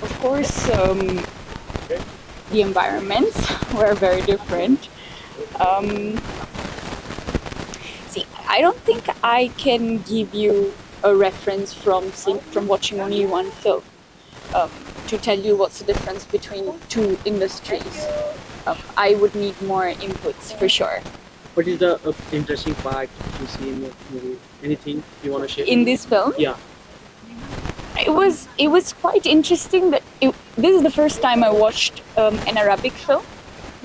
Of course, the environments were very different. Um, See, I don't think I can give you a reference from watching only one film um, to tell you what's the difference between two industries. I would need more inputs for sure. What is the interesting part you see in the movie? Anything you want to share? In this film, Yeah. it was quite interesting that this is the first time I watched an Arabic film,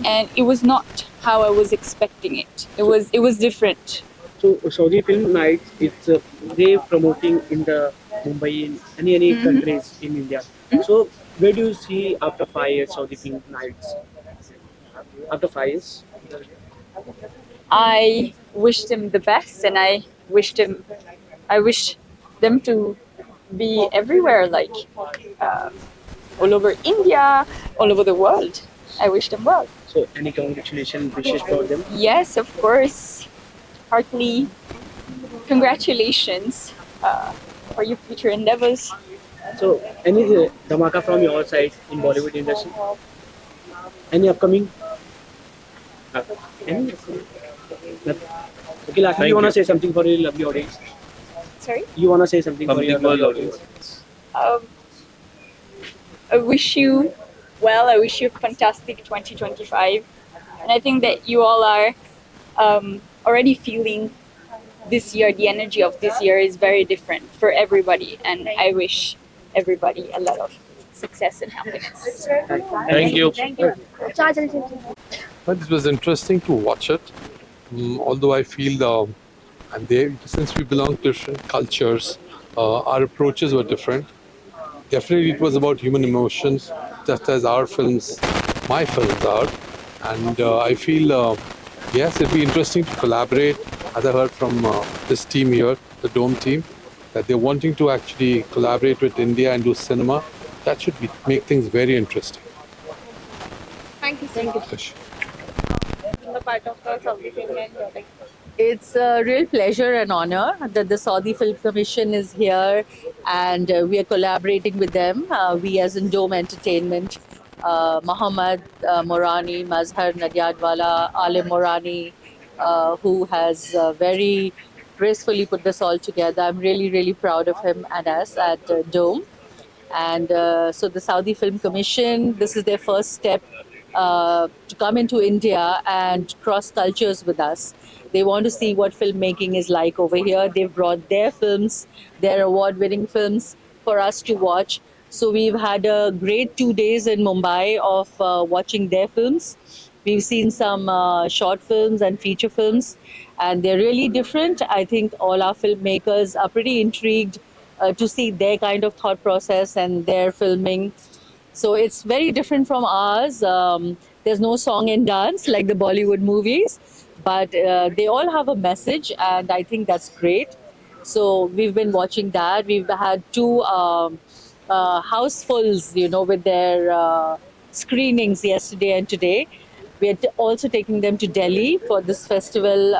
and it was not how I was expecting it. It was different. So Saudi Film Nights, it's they promoting in the Mumbai in any countries in India. So where do you see after 5 years Saudi Film Nights? After 5 years? I wished him the best, and I wished them to be everywhere, like uh, all over India, all over the world. I wish them well. So any congratulations wishes for them? Yes, of course. Heartily congratulations for your future endeavors. So any dhamaka from your side in Bollywood industry? Any upcoming? Any? Nothing. Okay, lastly, you want to say something for your lovely audience? Sorry? You want to say something for your lovely audience? I wish you well. I wish you a fantastic 2025. And I think that you all are already feeling this year, the energy of this year is very different for everybody. And I wish everybody a lot of success and happiness. Thank you. But it was interesting to watch it. Although I feel, and since we belong to different cultures, our approaches were different. Definitely, it was about human emotions, just as my films are. And I feel, yes, it'd be interesting to collaborate. As I heard from this team here, the Dome team, that they're wanting to actually collaborate with India and do cinema. That should make things very interesting. Thank you. Thank you. The part of the Saudi film and It's a real pleasure and honor that the Saudi Film Commission is here, and we are collaborating with them. We as in Dome Entertainment Mohammad Morani, Mazhar Nadiadwala, Alim Morani, who has very gracefully put this all together. I'm really, really proud of him and us at Dome. And so the Saudi Film Commission, this is their first step to come into India and cross cultures with us. They want to see what filmmaking is like over here. They've brought their films, their award winning films for us to watch. So we've had a great 2 days in Mumbai of watching their films. We've seen some short films and feature films, and they're really different. I think all our filmmakers are pretty intrigued to see their kind of thought process and their filming. So it's very different from ours. There's no song and dance like the Bollywood movies, but they all have a message, and I think that's great. So we've been watching that. We've had two housefuls, with their screenings yesterday and today. We are also taking them to Delhi for this festival,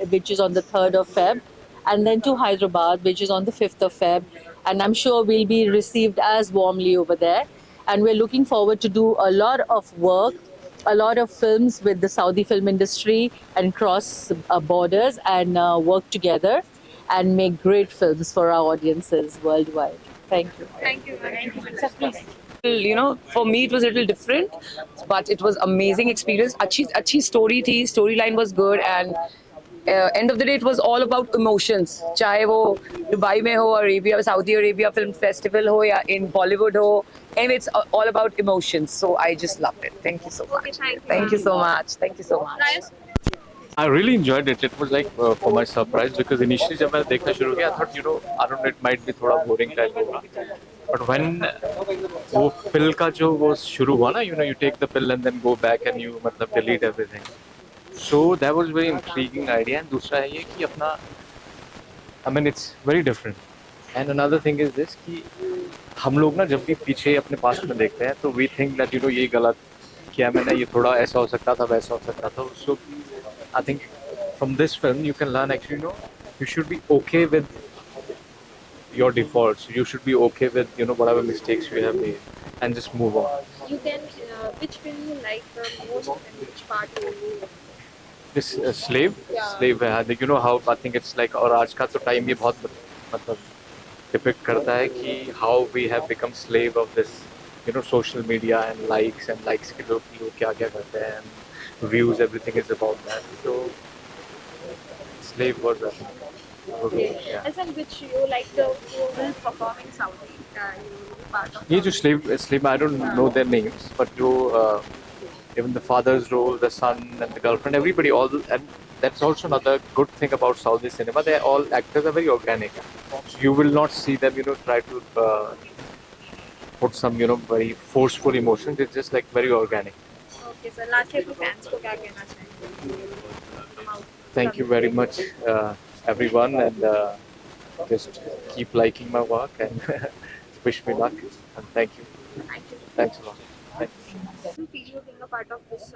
which is on the 3rd of Feb, and then to Hyderabad, which is on the 5th of Feb. And I'm sure we'll be received as warmly over there. And we're looking forward to do a lot of work, a lot of films with the Saudi film industry and cross borders and work together and make great films for our audiences worldwide. Thank you. Thank you. For me it was a little different, but it was amazing experience. अच्छी story थी, storyline was good, and end of the day it was all about emotions. चाहे वो Dubai में हो, Arabia, Saudi Arabia Film Festival हो, या in Bollywood हो, anyway it's all about emotions. So I just loved it. Thank you so much. Okay, thank you. Thank you so much. Thank you so much. Rayas? I really enjoyed it. It was like for my surprise, because initially जब मैं देखना शुरू किया, I thought I don't know, it might be थोड़ा boring type होगा. But when वो pill का जो वो शुरू हुआ ना, you take the pill and then go back and you मतलब delete everything. So that was very intriguing idea. And दूसरा है ये कि अपना, I mean it's very different. And another thing is this कि हम लोग ना जब भी पीछे अपने पास्ट में देखते हैं तो we think that ये गलत किया मैंने, ये थोड़ा ऐसा हो सकता था, वैसा हो सकता था. So I think from this film you can learn actually you should be okay with your defaults. You should be okay with whatever mistakes you have made and just move on. You can, which film you like the most and which part you This slave Yeah. है, how I think it's like, और आज का तो time ये बहुत मतलब depict करता है कि how we have become slave of this social media and likes के लोग क्या क्या करते हैं, and views, everything is about that. So slave was yeah. As in which you like the who will perform in Saudi, part of ये जो slave I don't know their names, but जो even the father's role, the son and the girlfriend, everybody, and that's also another good thing about Saudi cinema. They all actors are very organic. So you will not see them, try to put some, very forceful emotions. It's just like very organic. Okay, so last year fans को क्या कहना चाहेंगे? Thank you very much, everyone, and just keep liking my work and wish me luck. And thank you. Thank you. Thanks a lot. Thank you. What do you feel being a part of this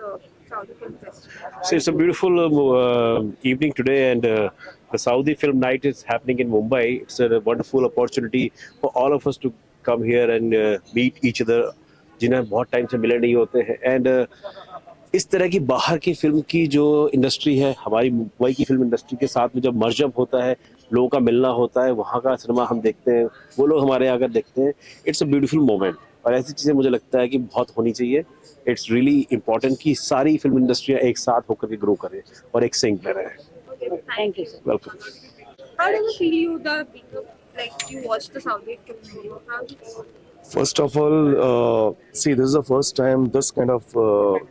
Saudi Film Festival? So it's a beautiful evening today, and the Saudi Film Night is happening in Mumbai. It's a wonderful opportunity for all of us to come here and meet each other, जिन्हें बहुत time से मिले नहीं होते हैं. And इस तरह की बाहर की फिल्म की जो इंडस्ट्री है, हमारी मुंबई की फिल्म इंडस्ट्री के साथ में जब मर्जअप होता है, लोगों का मिलना होता है, वहाँ का सिनेमा हम देखते हैं, वो लोग हमारे यहाँ आकर देखते हैं. इट्स अ ब्यूटीफुल मोमेंट, और ऐसी चीज़ें मुझे लगता है कि बहुत होनी चाहिए. इट्स रियली इम्पोर्टेंट कि सारी फिल्म इंडस्ट्रियाँ एक साथ होकर के ग्रो करें और एक सिंक में रहें. Okay, thank you. Welcome. How does it feel you you watched the Saudi film? How did First of all, see, this is the first time this kind of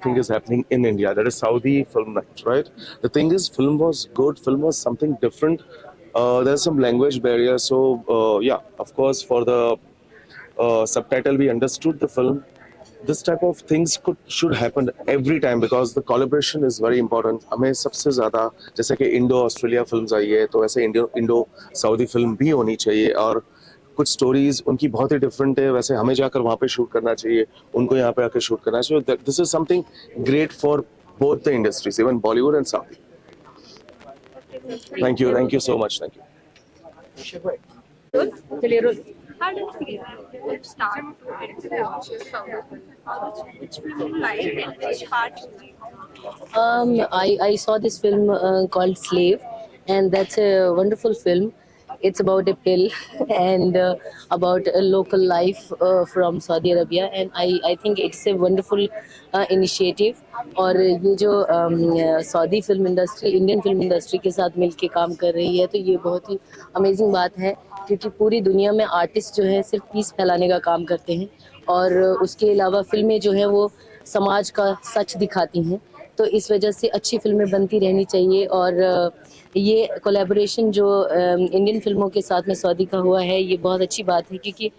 thing is happening in India. That is Saudi Film Night, right? The thing is, film was good. Film was something different. There's some language barrier, so yeah, of course, for the subtitle, we understood the film. This type of things should happen every time because the collaboration is very important. हमें सबसे ज़्यादा जैसे कि Indo Australia films आई है, तो ऐसे Indo Saudi film भी होनी चाहिए. और कुछ स्टोरीज उनकी बहुत ही डिफरेंट है, वैसे हमें जाकर वहाँ पे शूट करना चाहिए, उनको यहाँ पे आकर शूट करना चाहिए. This is something great for both the industries, even Bollywood and south. Thank you so much. Thank you. चलिए role. How do you feel when you start to watch your Saudi film? Which film you like and which part you like? I saw this film called Slave, and that's a wonderful film. It's about a pill and about a local life from Saudi Arabia, and I think it's a wonderful initiative. और ये जो Saudi film industry Indian film industry के साथ मिलके काम कर रही है, तो ये बहुत ही अमेजिंग बात है, क्योंकि पूरी दुनिया में आर्टिस्ट जो है सिर्फ पीस फैलाने का काम करते हैं, और उसके अलावा फिल्में जो हैं वो समाज का सच दिखाती हैं। तो इस वजह से अच्छी फिल्में बनती रहनी चाहिए, और ये कोलैबोरेशन जो इंडियन फिल्मों के साथ में सऊदी का हुआ है, ये बहुत अच्छी बात है, क्योंकि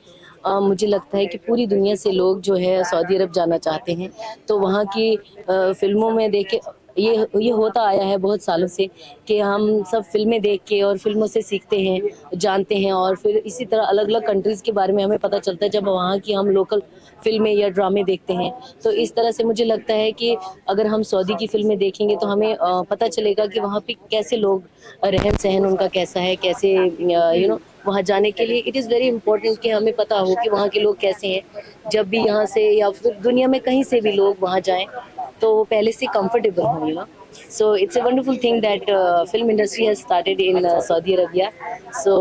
मुझे लगता है कि पूरी दुनिया से लोग जो है सऊदी अरब जाना चाहते हैं। तो वहाँ की फिल्मों में देखे ये होता आया है बहुत सालों से कि हम सब फिल्में देख के और फिल्मों से सीखते हैं, जानते हैं, और फिर इसी तरह अलग अलग कंट्रीज़ के बारे में हमें पता चलता है जब वहाँ की हम लोकल फिल्में या ड्रामे देखते हैं। तो इस तरह से मुझे लगता है कि अगर हम सऊदी की फिल्में देखेंगे तो हमें पता चलेगा कि वहाँ पे कैसे लोग, रहन सहन उनका कैसा है, कैसे वहाँ जाने के लिए इट इज़ वेरी इंपॉर्टेंट कि हमें पता हो कि वहाँ के लोग कैसे हैं। जब भी यहाँ से या फिर दुनिया में कहीं से भी लोग वहाँ जाएं तो वो पहले से कंफर्टेबल हों। So it's a wonderful thing that film industry has started in Saudi Arabia. So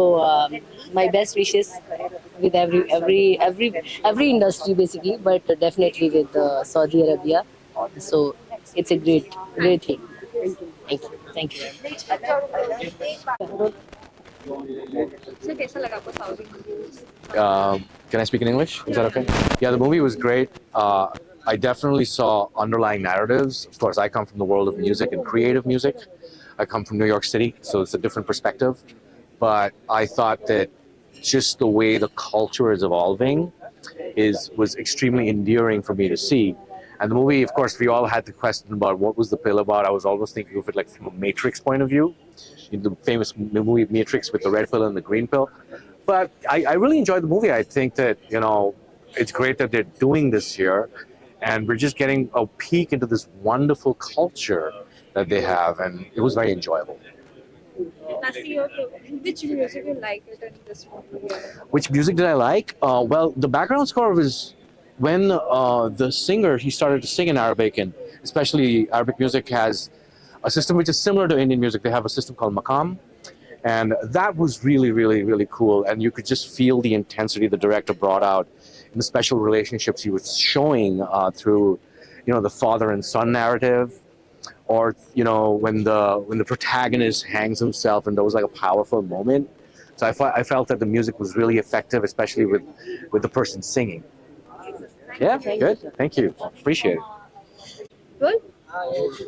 my best wishes with every industry basically, but definitely with Saudi Arabia. So it's a great thing. Thank you. So कैसा लगा आपको Saudi movie? Can I speak in English? Is that okay? Yeah, the movie was great. I definitely saw underlying narratives. Of course, I come from the world of music and creative music. I come from New York City, so it's a different perspective. But I thought that just the way the culture is evolving was extremely endearing for me to see. And the movie, of course, we all had the question about what was the pill about. I was always thinking of it like from a Matrix point of view, the famous movie Matrix with the red pill and the green pill. But I really enjoyed the movie. I think that, it's great that they're doing this here. And we're just getting a peek into this wonderful culture that they have. And it was very enjoyable. Which music you like in this movie? Which music did I like? Well, the background score was when the singer, he started to sing in Arabic, and especially Arabic music has a system which is similar to Indian music. They have a system called maqam, and that was really, really, really cool. And you could just feel the intensity the director brought out in the special relationships he was showing through, the father and son narrative, or when the protagonist hangs himself, and that was like a powerful moment. So I felt that the music was really effective, especially with the person singing. Yeah, good. Thank you. Appreciate it. Good.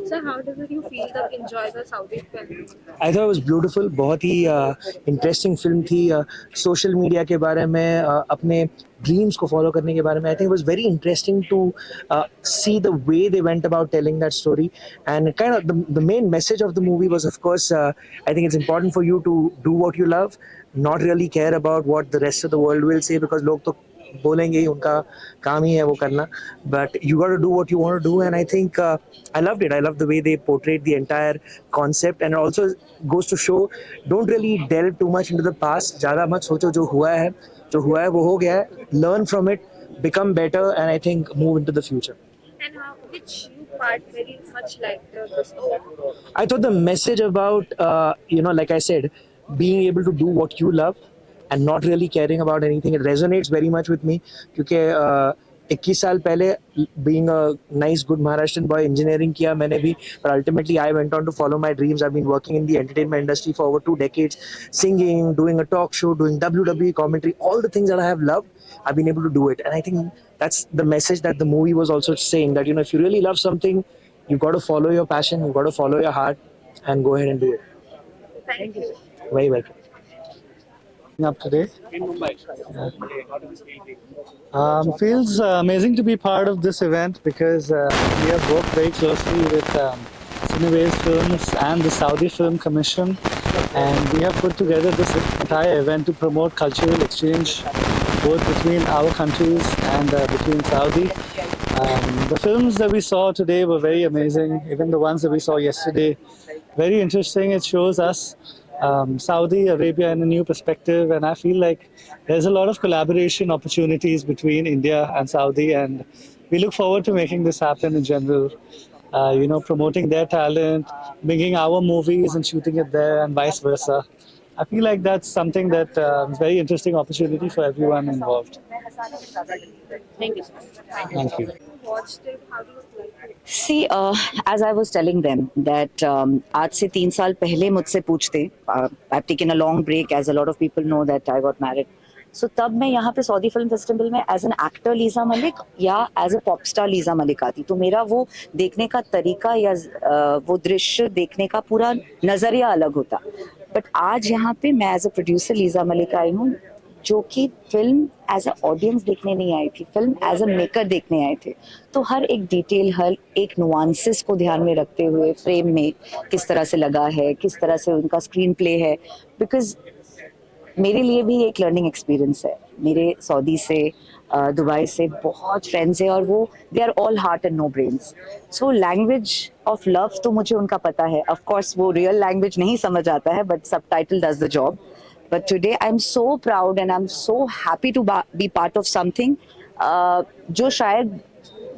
So how did you feel enjoy the Saudi film? I thought it was beautiful. बहुत ही interesting film थी. Social media के बारे में, अपने dreams को follow करने के बारे में. I think it was very interesting to see the way they went about telling that story. And kind of the main message of the movie was, of course, I think it's important for you to do what you love, not really care about what the rest of the world will say, because लोग तो बोलेंगे ही, उनका काम ही है वो करना. But you got to do what you want to do, and I think I loved it. I loved the way they portrayed the entire concept, and it also goes to show, don't really delve too much into the past. ज़्यादा मत सोचो, जो हुआ है वो हो गया है. Learn from it, become better, and I think move into the future. And which part very much liked the story? I thought the message about, like I said, being able to do what you love and not really caring about anything, it resonates very much with me. क्योंकि 21 साल पहले being a nice good Maharashtrian boy, engineering किया मैंने भी, but ultimately I went on to follow my dreams. I've been working in the entertainment industry for over 2 decades, singing, doing a talk show, doing WWE commentary, all the things that I have loved, I've been able to do it. And I think that's the message that the movie was also saying, that if you really love something, you've got to follow your passion, you've got to follow your heart, and go ahead and do it. Thank you. Very welcome. Up today. In Mumbai. How do you feel? Feels amazing to be part of this event, because we have worked very closely with Cineways Films and the Saudi Film Commission, and we have put together this entire event to promote cultural exchange both between our countries and between Saudi. The films that we saw today were very amazing, even the ones that we saw yesterday. Very interesting. It shows us Saudi Arabia in a new perspective, and I feel like there's a lot of collaboration opportunities between India and Saudi, and we look forward to making this happen in general. Promoting their talent, bringing our movies and shooting it there, and vice versa. I feel like that's something that is very interesting opportunity for everyone involved. Thank you. Thank you. Watched it. How do you like it? See, as I was telling them that आज से 3 साल पहले मुझसे पूछते, I've taken a long break as a lot of people know that I got married. So तब मैं यहाँ पे सऊदी फिल्म फेस्टिवल में as an actor Liza Malik या as a pop star Liza Malik आती, तो मेरा वो देखने का तरीका या वो दृश्य देखने का पूरा नजरिया अलग होता. बट आज यहाँ पे मैं as a producer Liza Malik आई हूँ, जो कि फिल्म एज अ ऑडियंस देखने नहीं आई थी, फिल्म एज अ मेकर देखने आए थे. तो हर एक डिटेल, हर एक नुआंसेस को ध्यान में रखते हुए फ्रेम में किस तरह से लगा है, किस तरह से उनका स्क्रीन प्ले है, बिकॉज मेरे लिए भी एक लर्निंग एक्सपीरियंस है. मेरे सऊदी से दुबई से बहुत फ्रेंड्स हैं और वो they are all heart and no brains. So language of love तो मुझे उनका पता है. ऑफ कोर्स वो रियल लैंग्वेज नहीं समझ आता है, but subtitle does the job. But today I'm so proud and I'm so happy to be part of something जो शायद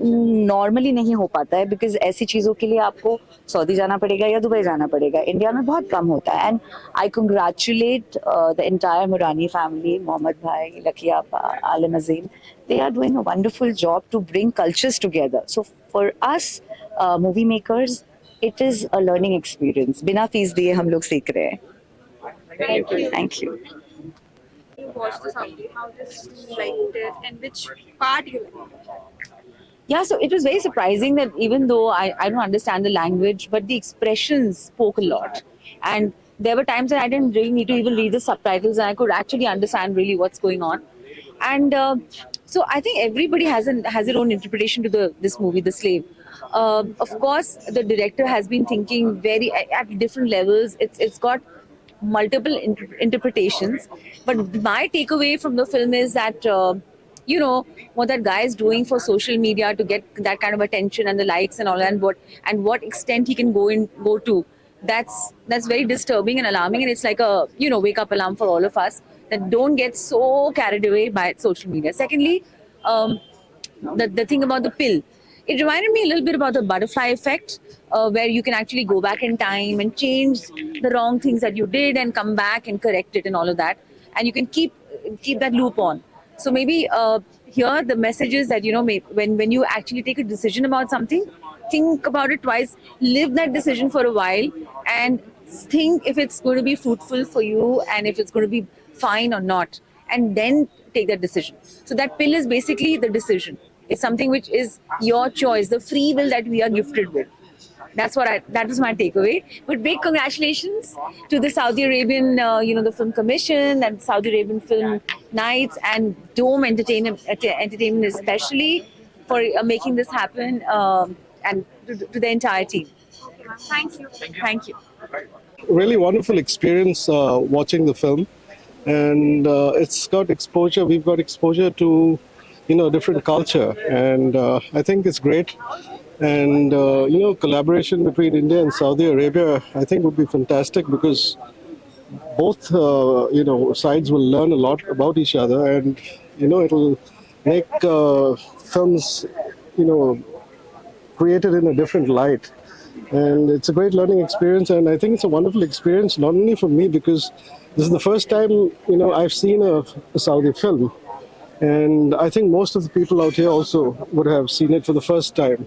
नॉर्मली नहीं हो पाता है, बिकॉज ऐसी चीज़ों के लिए आपको सऊदी जाना पड़ेगा या दुबई जाना पड़ेगा. इंडिया में बहुत कम होता है. And I congratulate the entire Murani family, Mohammad भाई, लकिया आपा, Alam Azeem. They are doing a wonderful job to bring cultures together. So for us movie makers, it is a learning experience. बिना फीस दिए हम लोग सीख रहे हैं. Thank you. You watched the Saudi. How did you like it, and which part you liked? Yeah, so it was very surprising that even though I don't understand the language, but the expressions spoke a lot. And there were times that I didn't really need to even read the subtitles and I could actually understand really what's going on. And so I think everybody has their own interpretation to this movie, The Slave. Of course, the director has been thinking very at different levels. It's got multiple interpretations, but my takeaway from the film is that what that guy is doing for social media to get that kind of attention and the likes and all, and what extent he can go to, that's very disturbing and alarming, and it's like a wake up alarm for all of us, that don't get so carried away by social media. Secondly, the thing about the pill, it reminded me a little bit about the butterfly effect, where you can actually go back in time and change the wrong things that you did and come back and correct it and all of that, and you can keep that loop on. So maybe here the message is that when you actually take a decision about something, think about it twice, live that decision for a while, and think if it's going to be fruitful for you and if it's going to be fine or not, and then take that decision. So that pill is basically the decision. It's something which is your choice, the free will that we are gifted with. That was my takeaway. But big congratulations to the Saudi Arabian, the Film Commission and Saudi Arabian Film Nights and Dome Entertainment especially for making this happen, and to the entire team. Thank you. Thank you. Really wonderful experience watching the film, and it's got exposure. We've got exposure to different culture, and I think it's great. And collaboration between India and Saudi Arabia, I think, would be fantastic, because both sides will learn a lot about each other, and it'll make films created in a different light. And it's a great learning experience, and I think it's a wonderful experience not only for me, because this is the first time I've seen a Saudi film, and I think most of the people out here also would have seen it for the first time.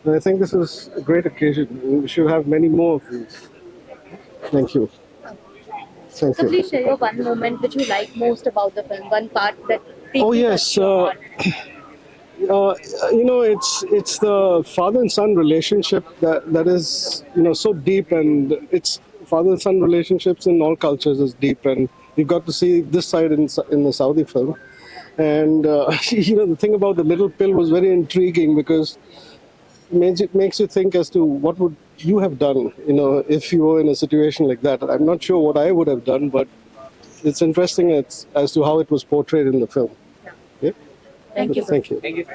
And I think this is a great occasion. We should have many more of these. Thank you. Thank So you. please share your one moment which you like most about the film, one part that. Oh yes, it's the father and son relationship that is so deep, and it's father and son relationships in all cultures is deep, and you got to see this side in the Saudi film. And the thing about the little pill was very intriguing, because it makes you think as to what would you have done, if you were in a situation like that. I'm not sure what I would have done, but it's interesting as to how it was portrayed in the film. Yeah? Thank you. Thank you. Thank you.